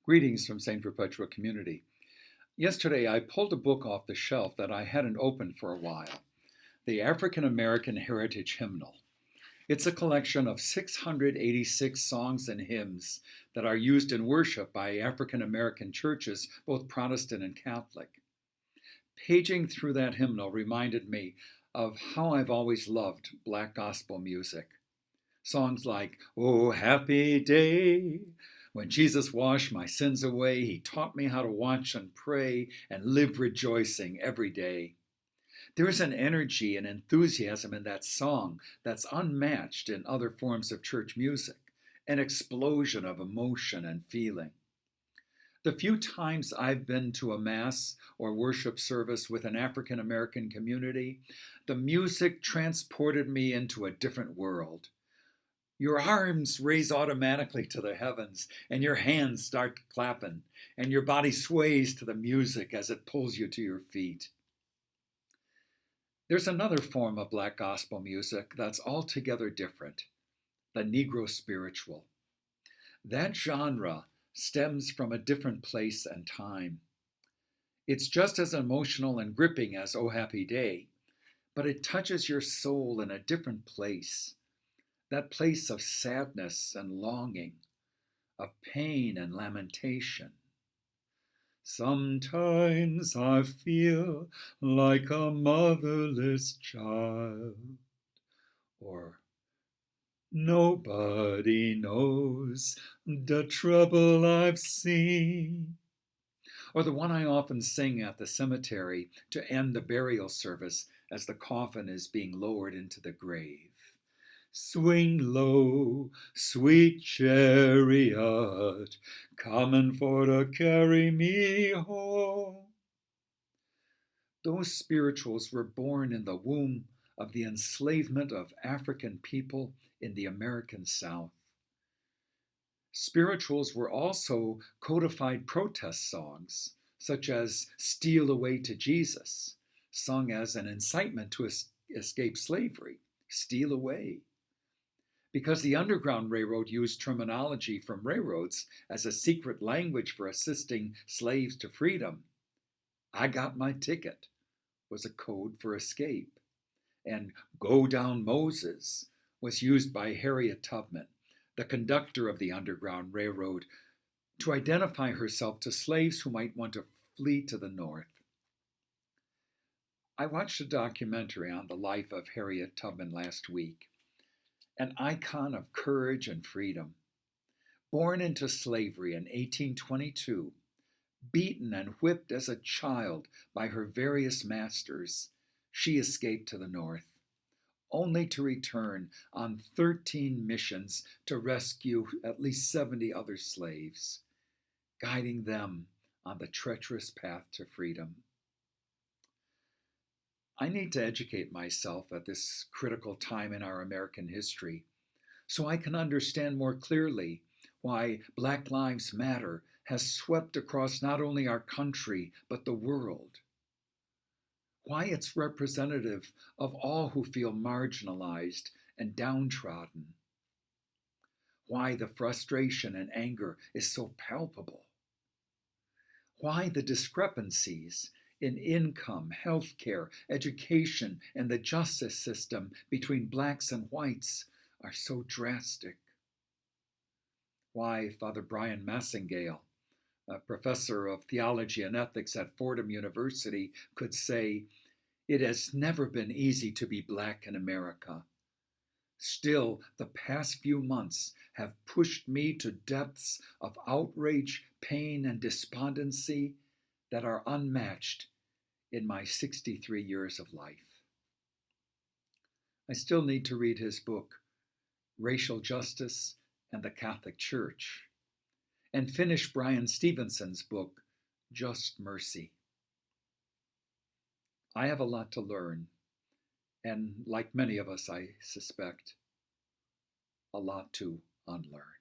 Greetings from St. Perpetua Community. Yesterday, I pulled a book off the shelf that I hadn't opened for a while, the African American Heritage Hymnal. It's a collection of 686 songs and hymns that are used in worship by African American churches, both Protestant and Catholic. Paging through that hymnal reminded me of how I've always loved Black gospel music. Songs like, "Oh, happy day, when Jesus washed my sins away, he taught me how to watch and pray and live rejoicing every day." There is an energy and enthusiasm in that song that's unmatched in other forms of church music, an explosion of emotion and feeling. The few times I've been to a Mass or worship service with an African American community, the music transported me into a different world. Your arms raise automatically to the heavens, and your hands start clapping, and your body sways to the music as it pulls you to your feet. There's another form of Black gospel music that's altogether different, the Negro spiritual. That genre stems from a different place and time. It's just as emotional and gripping as "Oh Happy Day," but it touches your soul in a different place, that place of sadness and longing, of pain and lamentation. Sometimes I feel like a motherless child, or nobody knows the trouble I've seen. Or the one I often sing at the cemetery to end the burial service as the coffin is being lowered into the grave. Swing low, sweet chariot, coming for to carry me home. Those spirituals were born in the womb of the enslavement of African people in the American South. Spirituals were also codified protest songs, such as "Steal Away to Jesus," sung as an incitement to escape slavery. Steal away. Because the Underground Railroad used terminology from railroads as a secret language for assisting slaves to freedom, "I got my ticket" was a code for escape. And "Go Down Moses" was used by Harriet Tubman, the conductor of the Underground Railroad, to identify herself to slaves who might want to flee to the north. I watched a documentary on the life of Harriet Tubman last week, an icon of courage and freedom. Born into slavery in 1822, beaten and whipped as a child by her various masters, she escaped to the north, only to return on 13 missions to rescue at least 70 other slaves, guiding them on the treacherous path to freedom. I need to educate myself at this critical time in our American history so I can understand more clearly why Black Lives Matter has swept across not only our country, but the world. Why it's representative of all who feel marginalized and downtrodden. Why the frustration and anger is so palpable. Why the discrepancies in income, healthcare, education, and the justice system between blacks and whites are so drastic. Why Father Brian Massingale, a professor of theology and ethics at Fordham University, could say, "It has never been easy to be Black in America. Still, the past few months have pushed me to depths of outrage, pain, and despondency that are unmatched in my 63 years of life." I still need to read his book, Racial Justice and the Catholic Church, and finish Brian Stevenson's book, Just Mercy. I have a lot to learn, and like many of us, I suspect, a lot to unlearn.